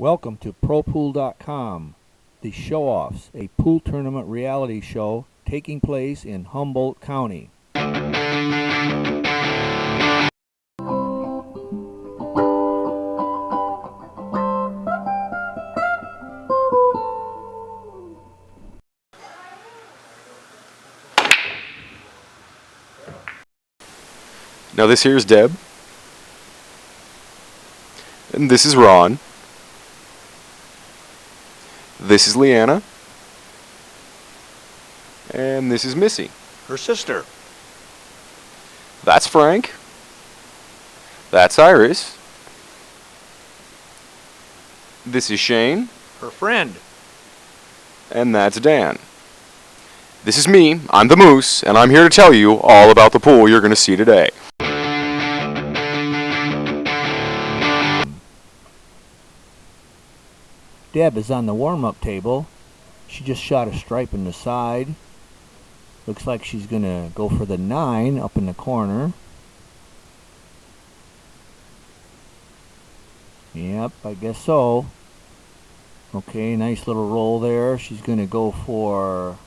Welcome to ProPool.com, the Show-Offs, a pool tournament reality show taking place in Humboldt County. Now this here is Deb, and this is Ron, this is Leanna, and this is Missy. Her sister. That's Frank, that's Iris, this is Shane, Her friend. and that's Dan. This is me, I'm the Moose, and I'm here to tell you all about the pool you're going to see today. Deb is on the warm-up table. She just shot a stripe in the side. Looks like she's going to go for the 9 up in the corner. Yep, I guess so. Okay, nice little roll there. She's going to go for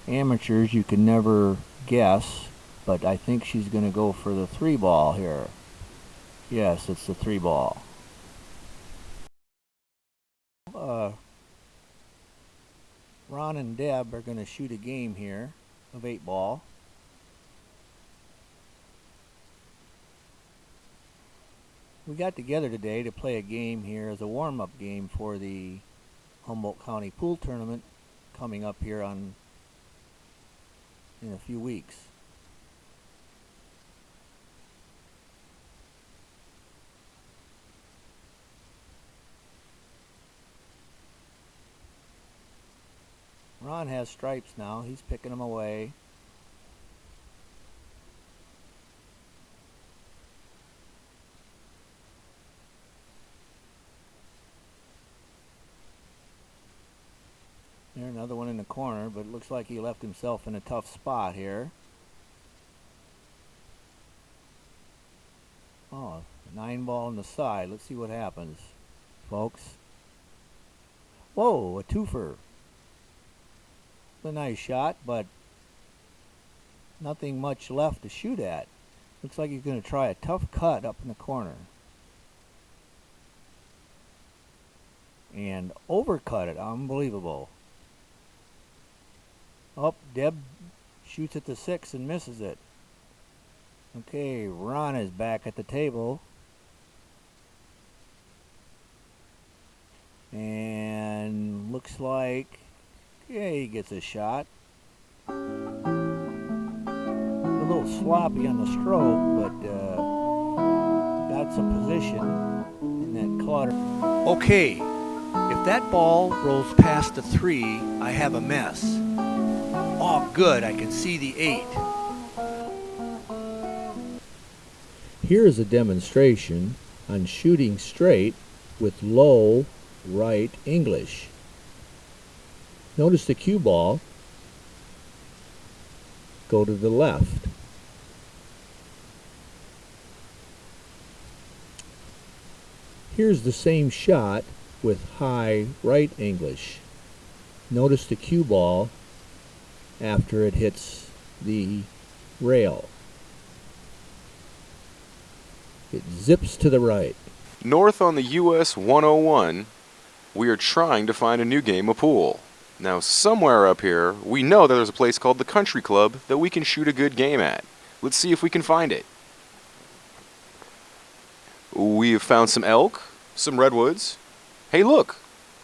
amateurs. You can never guess, but I think she's going to go for the 3 ball here. Yes, it's the 3 ball. Ron and Deb are going to shoot a game here of 8 ball. We got together today to play a game here as a warm-up game for the Humboldt County Pool Tournament coming up here in a few weeks. Ron has stripes now. He's picking them away. There's another one in the corner, but it looks like he left himself in a tough spot here. Oh, 9 ball on the side. Let's see what happens, folks. Whoa, a twofer. A nice shot, but nothing much left to shoot at. Looks like he's going to try a tough cut up in the corner. And overcut it. Unbelievable. Oh, Deb shoots at the 6 and misses it. Okay, Ron is back at the table. And looks like, yeah, he gets a shot. A little sloppy on the stroke, but got some position in that clutter. Okay, if that ball rolls past the 3, I have a mess. Oh, good, I can see the 8. Here is a demonstration on shooting straight with low right English. Notice the cue ball go to the left. Here's the same shot with high right English. Notice the cue ball after it hits the rail. It zips to the right. North on the US 101, we are trying to find a new game of pool. Now, somewhere up here, we know that there's a place called the Country Club that we can shoot a good game at. Let's see if we can find it. We have found some elk, some redwoods. Hey, look!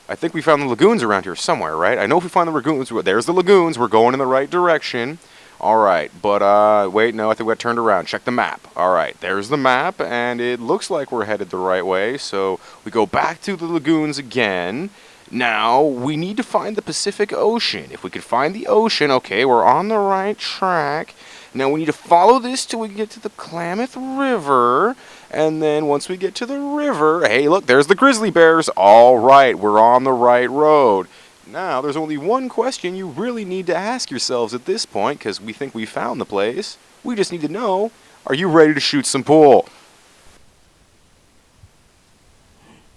I think we found the lagoons around here somewhere, right? I know if we find the lagoons, there's the lagoons. We're going in the right direction. Alright, but, wait, no, I think we got turned around. Check the map. Alright, there's the map, and it looks like we're headed the right way. So, we go back to the lagoons again. Now, we need to find the Pacific Ocean. If we can find the ocean, okay, we're on the right track. Now, we need to follow this till we get to the Klamath River. And then once we get to the river, hey, look, there's the grizzly bears. All right, we're on the right road. Now, there's only one question you really need to ask yourselves at this point, because we think we found the place. We just need to know, are you ready to shoot some pool?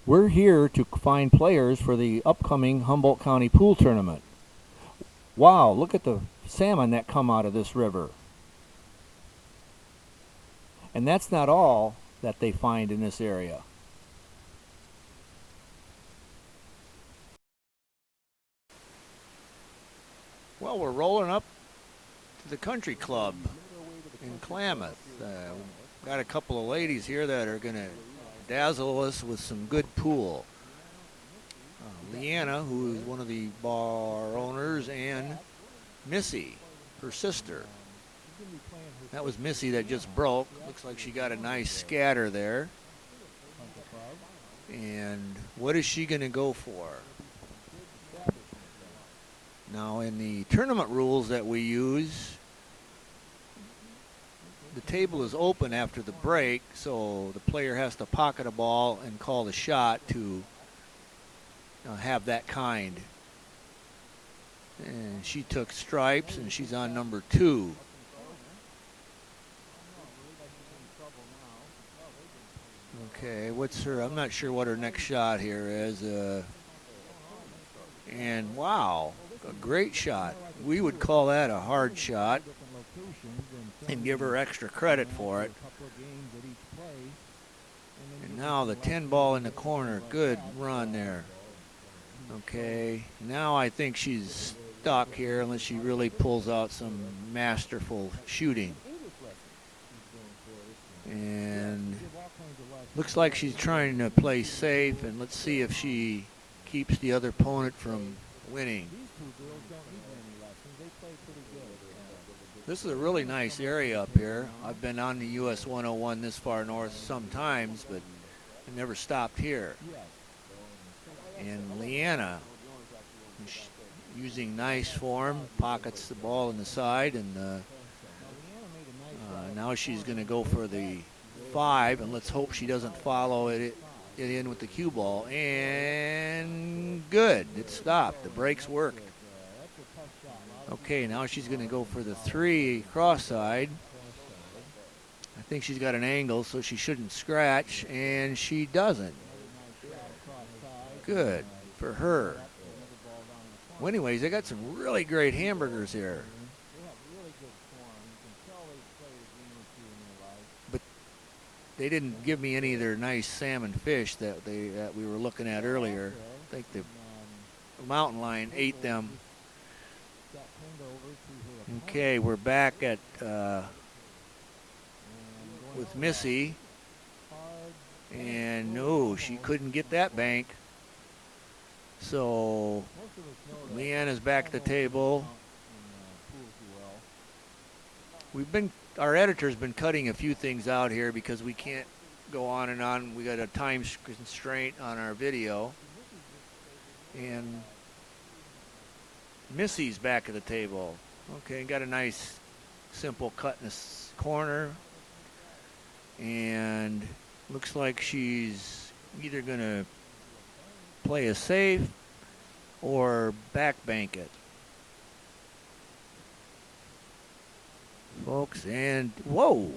We're here to find players for the upcoming Humboldt County Pool Tournament. Wow, look at the salmon that come out of this river. And that's not all that they find in this area. Well, we're rolling up to the country club in Klamath. Got a couple of ladies here that are going to dazzle us with some good pool. Leanna, who is one of the bar owners, and Missy, her sister. That was Missy that just broke. Looks like she got a nice scatter there. And what is she going to go for? Now, in the tournament rules that we use, the table is open after the break, so the player has to pocket a ball and call the shot to have that kind. And she took stripes, and she's on number 2. Okay, what's her? I'm not sure what her next shot here is. And wow, a great shot. We would call that a hard shot and give her extra credit for it. And now the 10 ball in the corner. Good run there. Okay, now I think she's stuck here unless she really pulls out some masterful shooting. And looks like she's trying to play safe, and let's see if she keeps the other opponent from winning. This is a really nice area up here. I've been on the US 101 this far north sometimes, but I never stopped here. And Leanna, using nice form, pockets the ball in the side, and now she's going to go for the 5, and let's hope she doesn't follow it in with the cue ball. And good, it stopped. The brakes worked. Okay, now she's going to go for the 3 cross side. I think she's got an angle, so she shouldn't scratch, and she doesn't. Good for her. Well, anyways, they got some really great hamburgers here. But they didn't give me any of their nice salmon fish that we were looking at earlier. I think the mountain lion ate them. Okay, we're back at with Missy, and no, she couldn't get that bank. So Leanna's back at the table. Our editor's been cutting a few things out here because we can't go on and on. We got a time constraint on our video. And Missy's back at the table. Okay, got a nice simple cut in this corner. And looks like she's either going to play a safe or back bank it. Folks, and whoa,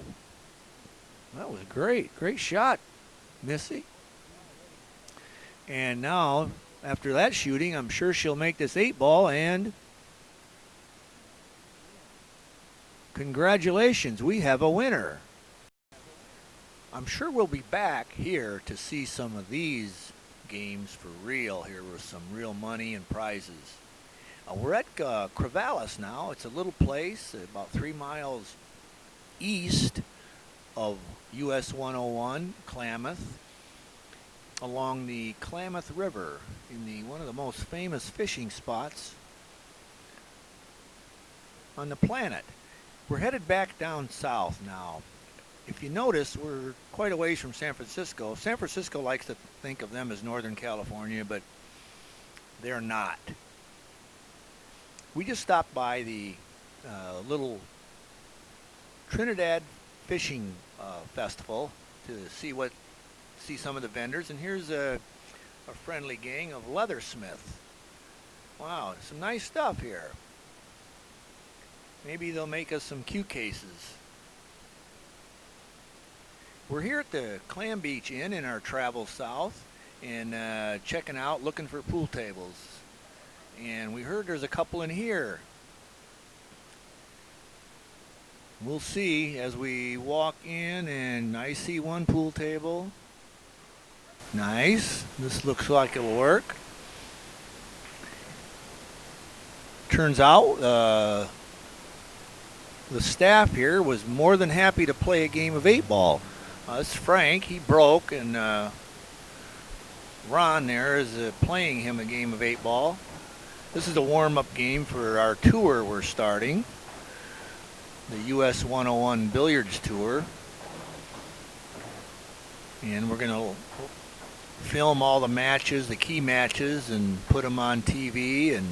that was great shot, Missy. And now after that shooting, I'm sure she'll make this 8 ball, and congratulations, we have a winner. I'm sure we'll be back here to see some of these games for real here with some real money and prizes. We're at Corvallis now. It's a little place about 3 miles east of US 101, Klamath, along the Klamath River in one of the most famous fishing spots on the planet. We're headed back down south now. If you notice, we're quite a ways from San Francisco. San Francisco likes to think of them as Northern California, but they're not. We just stopped by the little Trinidad Fishing Festival to see some of the vendors, and here's a friendly gang of leathersmiths. Wow, some nice stuff here. Maybe they'll make us some cue cases. We're here at the Clam Beach Inn in our travel south, and checking out, looking for pool tables. And we heard there's a couple in here. We'll see as we walk in, and I see one pool table. Nice. This looks like it'll work. Turns out the staff here was more than happy to play a game of 8-ball. This is Frank. He broke, and Ron there is playing him a game of 8-ball. This is a warm-up game for our tour we're starting, the US 101 Billiards Tour. And we're going to film all the matches, the key matches, and put them on TV. And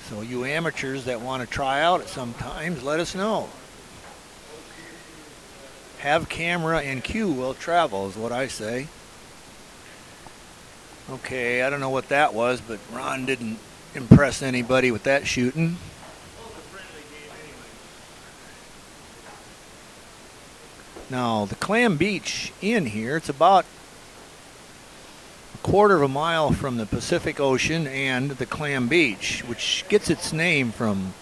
so you amateurs that want to try out at some times, let us know. Have camera and cue will travel is what I say. Okay, I don't know what that was, but Ron didn't impress anybody with that shooting. Now, the Clam Beach Inn here, it's about a quarter of a mile from the Pacific Ocean and the Clam Beach, which gets its name from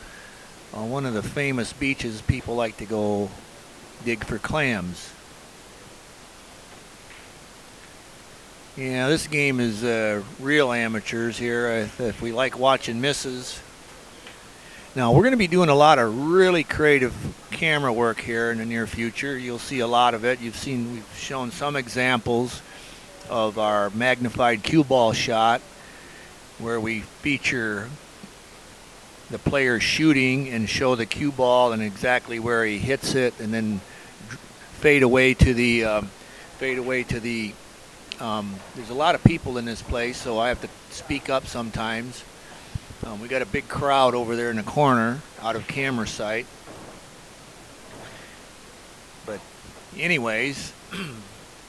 one of the famous beaches people like to go dig for clams. Yeah, this game is real amateurs here, if we like watching misses. Now, we're going to be doing a lot of really creative camera work here in the near future. You'll see a lot of it. We've shown some examples of our magnified cue ball shot where we feature the player shooting and show the cue ball and exactly where he hits it, and then fade away to the there's a lot of people in this place, so I have to speak up sometimes. We got a big crowd over there in the corner out of camera sight. But anyways,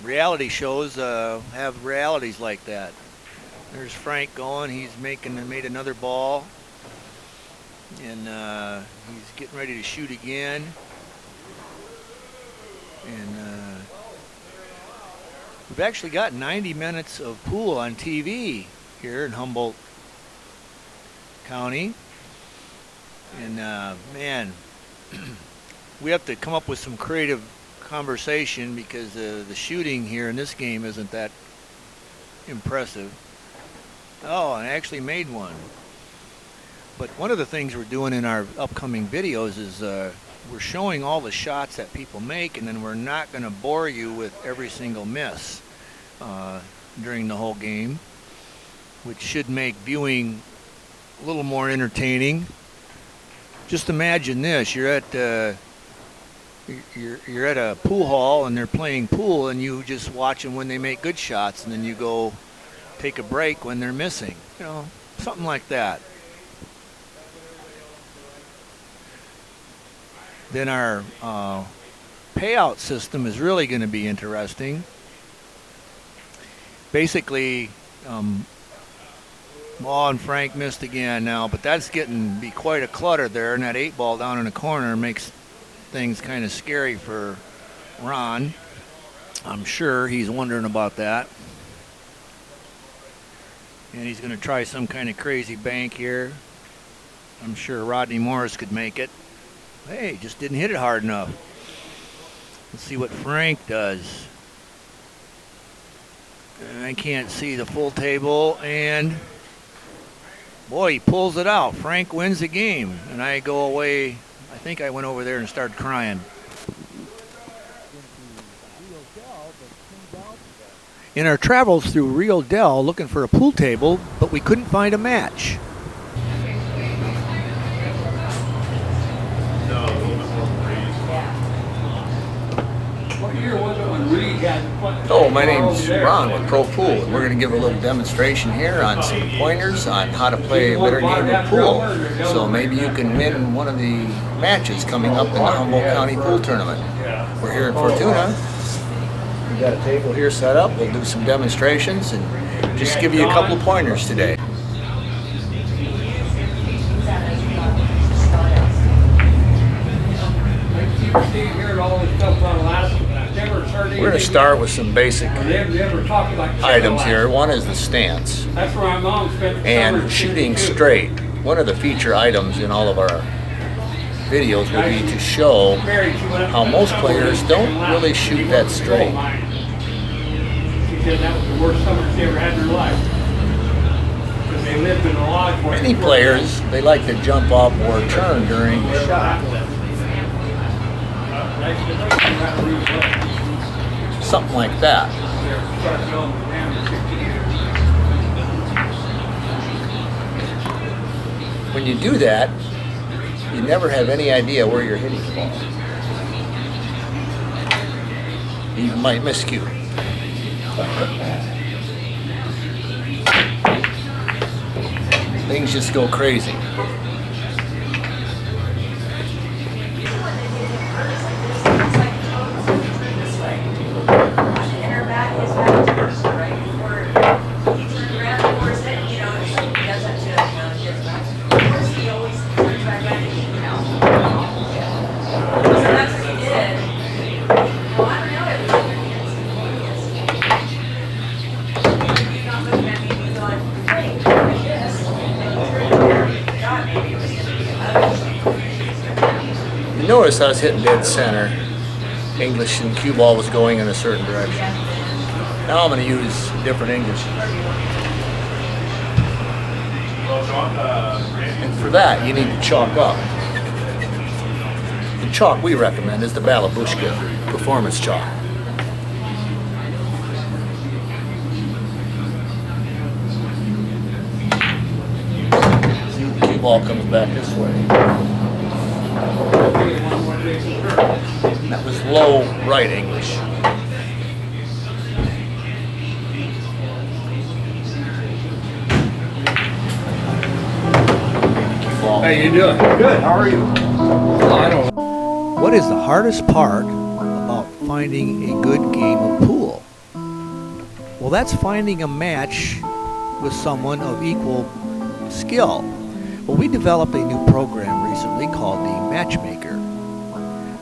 reality shows have realities like that. There's Frank going. He's made another ball. And he's getting ready to shoot again. And we've actually got 90 minutes of pool on TV here in Humboldt County. And man, we have to come up with some creative conversation because the shooting here in this game isn't that impressive. Oh, I actually made one. But one of the things we're doing in our upcoming videos is we're showing all the shots that people make, and then we're not going to bore you with every single miss during the whole game, which should make viewing a little more entertaining. Just imagine this: you're at a pool hall and they're playing pool, and you just watch them when they make good shots, and then you go take a break when they're missing. You know, something like that. Then our payout system is really going to be interesting. Basically, Maw and Frank missed again now, but that's getting to be quite a clutter there, and that 8-ball down in the corner makes things kind of scary for Ron. I'm sure he's wondering about that. And he's going to try some kind of crazy bank here. I'm sure Rodney Morris could make it. Hey, just didn't hit it hard enough. Let's see what Frank does. I can't see the full table, and boy, he pulls it out. Frank wins the game, and I go away. I think I went over there and started crying. In our travels through Rio Del looking for a pool table, but we couldn't find a match. Hello, my name's Ron with Pro Pool, and we're going to give a little demonstration here on some pointers on how to play a better game of pool. So maybe you can win one of the matches coming up in the Humboldt County Pool Tournament. We're here in Fortuna. We've got a table here set up. We'll do some demonstrations and just give you a couple of pointers today. Here at all this stuff on Alaska, but I've never charged We're going to start with some basic items here. One is the stance and shooting straight. One of the feature items in all of our videos will be to show how most players don't really shoot that straight. She said that was the worst summer she ever had in her life. Because they lived in a lodge. Many players, they like to jump up or turn during the shot. Something like that. When you do that, you never have any idea where you're hitting the ball. You might miscue. Things just go crazy. Notice I was hitting dead center. English and cue ball was going in a certain direction. Now I'm going to use different English. And for that, you need to chalk up. The chalk we recommend is the Balabushka Performance Chalk. See, the cue ball comes back this way. That was low right English. How you doing? Good. How are you? I don't know. What is the hardest part about finding a good game of pool? Well, that's finding a match with someone of equal skill. Well, we developed a new program recently called the Matchmaker.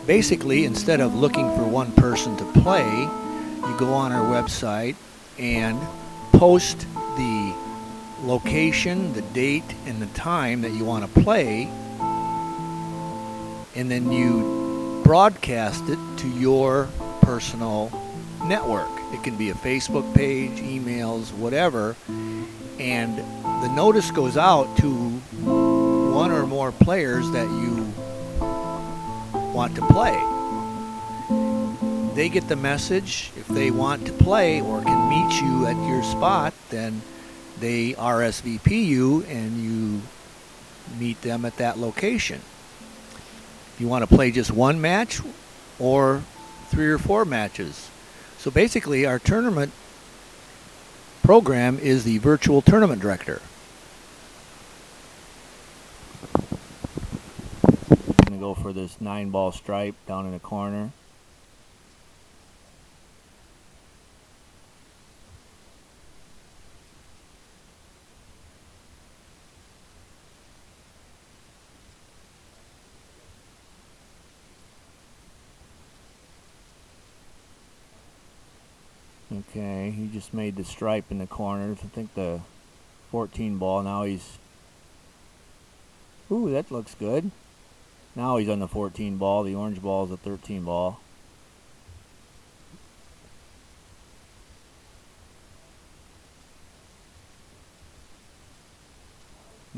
Basically, instead of looking for one person to play, you go on our website and post the location, the date, and the time that you want to play, and then you broadcast it to your personal network. It can be a Facebook page, emails, whatever, and the notice goes out to one or more players that you want to play. They get the message. If they want to play or can meet you at your spot, then they RSVP you and you meet them at that location. If you want to play just one match or 3 or 4 matches. So basically our tournament program is the virtual tournament director. I'm going to go for this 9-ball stripe down in the corner. Okay, he just made the stripe in the corner. I think the 14 ball. Now he's... Ooh, that looks good. Now he's on the 14 ball. The orange ball is a 13 ball.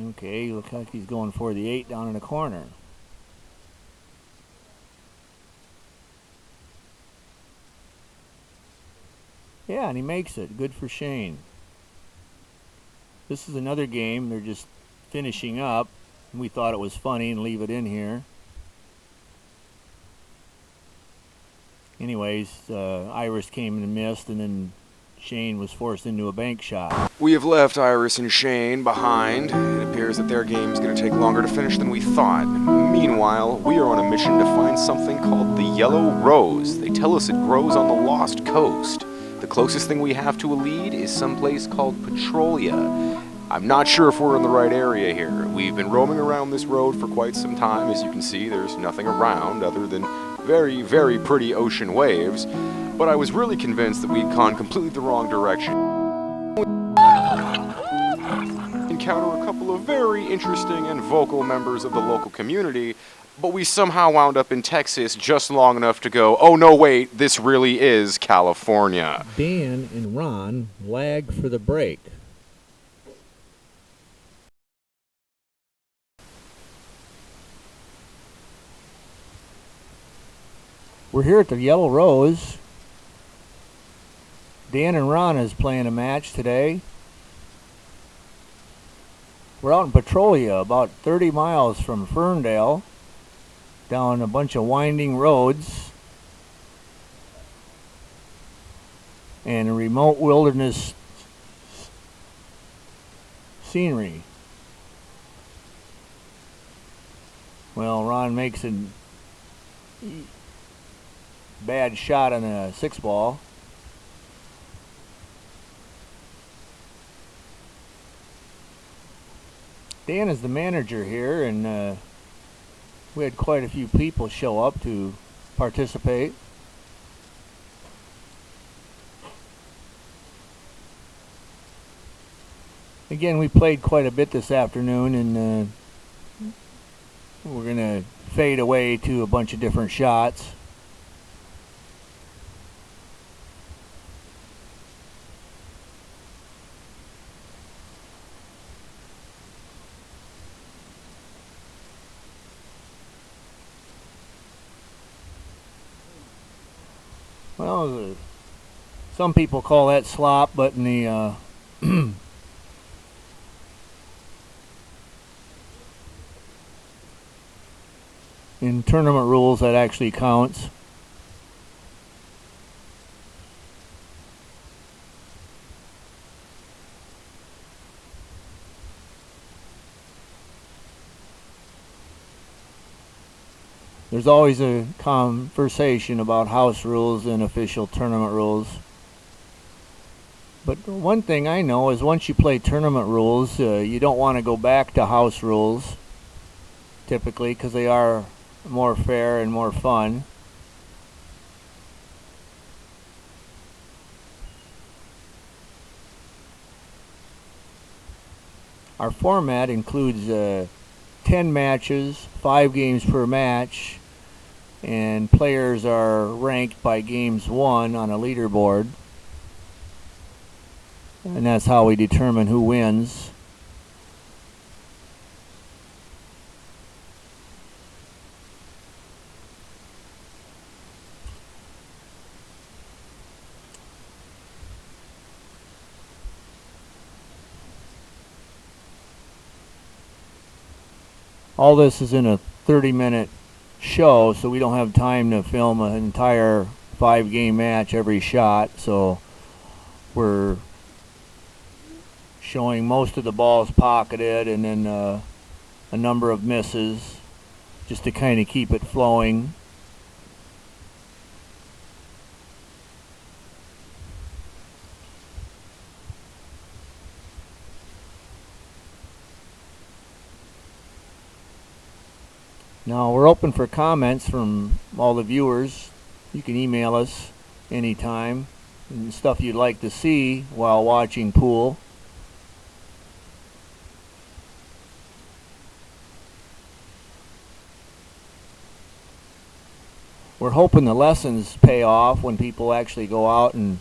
Okay, looks like he's going for the 8 down in the corner. Yeah, and he makes it. Good for Shane. This is another game. They're just finishing up. We thought it was funny and leave it in here. Anyways, Iris came and missed, and then Shane was forced into a bank shot. We have left Iris and Shane behind. It appears that their game is going to take longer to finish than we thought. Meanwhile, we are on a mission to find something called the Yellow Rose. They tell us it grows on the Lost Coast. The closest thing we have to a lead is someplace called Petrolia. I'm not sure if we're in the right area here. We've been roaming around this road for quite some time. As you can see, there's nothing around other than very, very pretty ocean waves. but I was really convinced that we'd gone completely the wrong direction. Encounter a couple of very interesting and vocal members of the local community, but we somehow wound up in Texas just long enough to go, oh no wait, this really is California. Dan and Ron lag for the break. We're here at the Yellow Rose. Dan and Ron is playing a match today. We're out in Petrolia, about 30 miles from Ferndale, down a bunch of winding roads and a remote wilderness scenery. Well, Ron makes a bad shot on a 6-ball. Dan is the manager here, and we had quite a few people show up to participate. Again, we played quite a bit this afternoon, and we're going to fade away to a bunch of different shots. Well, some people call that slop, but in the in tournament rules, that actually counts. There's always a conversation about house rules and official tournament rules. But one thing I know is once you play tournament rules, you don't want to go back to house rules, typically, because they are more fair and more fun. Our format includes 10 matches, 5 games per match, and players are ranked by games won on a leaderboard, and that's how we determine who wins. All this is in a 30-minute show, so we don't have time to film an entire 5-game match every shot, so we're showing most of the balls pocketed and then a number of misses just to kind of keep it flowing. Now we're open for comments from all the viewers. You can email us anytime and stuff you'd like to see while watching pool. We're hoping the lessons pay off when people actually go out and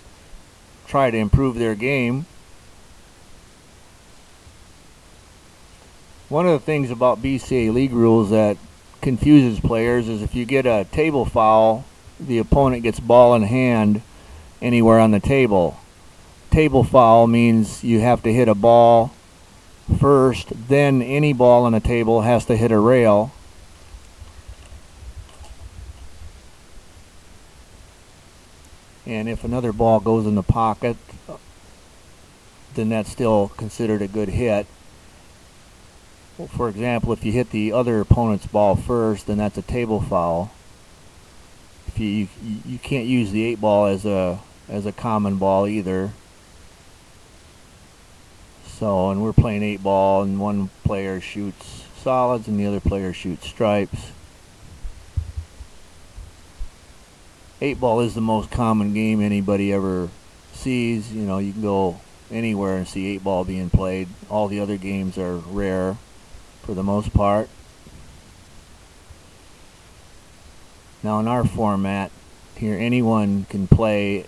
try to improve their game. One of the things about BCA league rules that confuses players is if you get a table foul, the opponent gets ball in hand anywhere on the table. Table foul means you have to hit a ball first, then any ball on the table has to hit a rail. And if another ball goes in the pocket, then that's still considered a good hit. For example, if you hit the other opponent's ball first, then that's a table foul. If you can't use the 8-ball as a common ball either. So, and we're playing 8-ball, and one player shoots solids and the other player shoots stripes. 8 ball is the most common game anybody ever sees. You know, you can go anywhere and see 8 ball being played. All the other games are rare for the most part. Now in our format here, anyone can play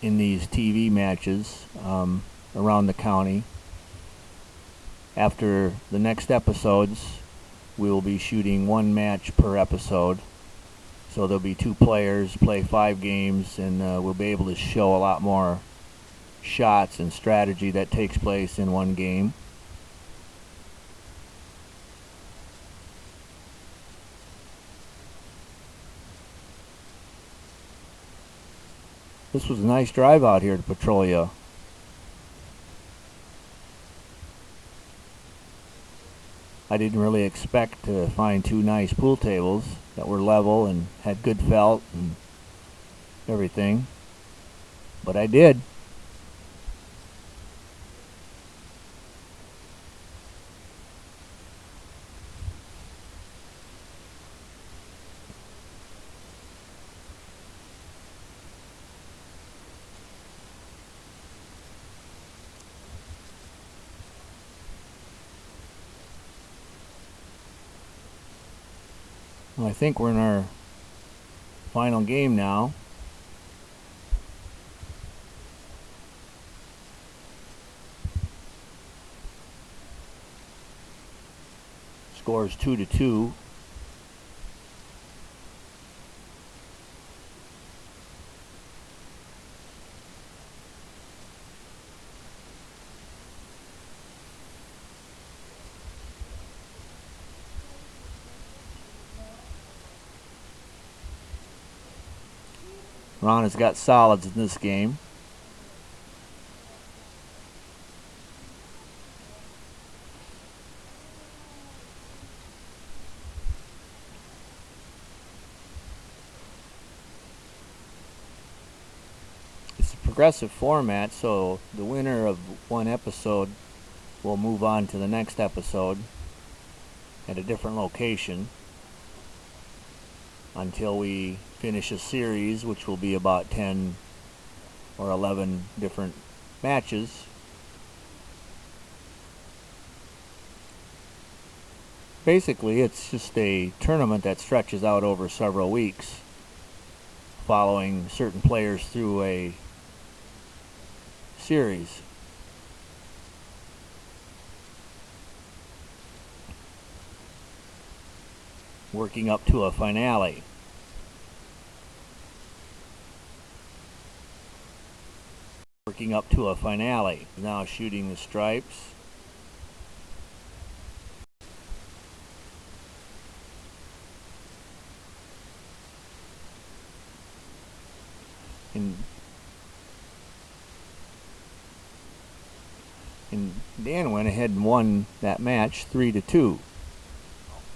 in these TV matches around the county. After the next episodes, we will be shooting 1 match per episode. So there'll be 2 players, play 5 games, and we'll be able to show a lot more shots and strategy that takes place in 1 game. This was a nice drive out here to Petrolia. I didn't really expect to find 2 nice pool tables that were level and had good felt and everything, but I did. Well, I think we're in our final game now. Scores 2-2. Ron has got solids in this game. It's a progressive format, so the winner of 1 episode will move on to the next episode at a different location until we finish a series, which will be about 10 or 11 different matches. Basically, it's just a tournament that stretches out over several weeks, following certain players through a series. Working up to a finale. Working up to a finale. Now shooting the stripes. And Dan went ahead and won that match 3-2.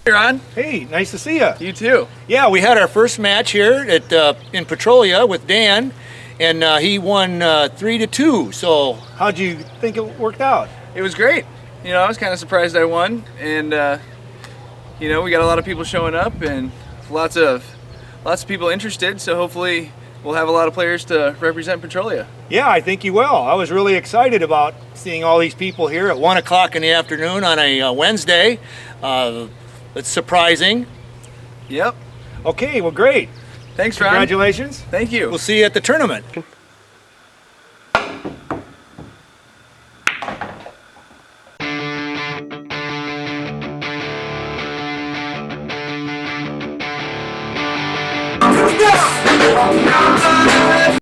Hey, Ron. Hey, nice to see you. You too. Yeah, we had our first match here at in Petrolia with Dan, and he won 3-2. So How'd you think it worked out? It was great. You know, I was kind of surprised I won, and you know, we got a lot of people showing up and lots of people interested. So hopefully, we'll have a lot of players to represent Petrolia. Yeah, I think you will. I was really excited about seeing all these people here at 1 o'clock in the afternoon on a Wednesday. It's surprising. Yep. Okay, well, great. Thanks, Ron. Congratulations. Thank you. We'll see you at the tournament.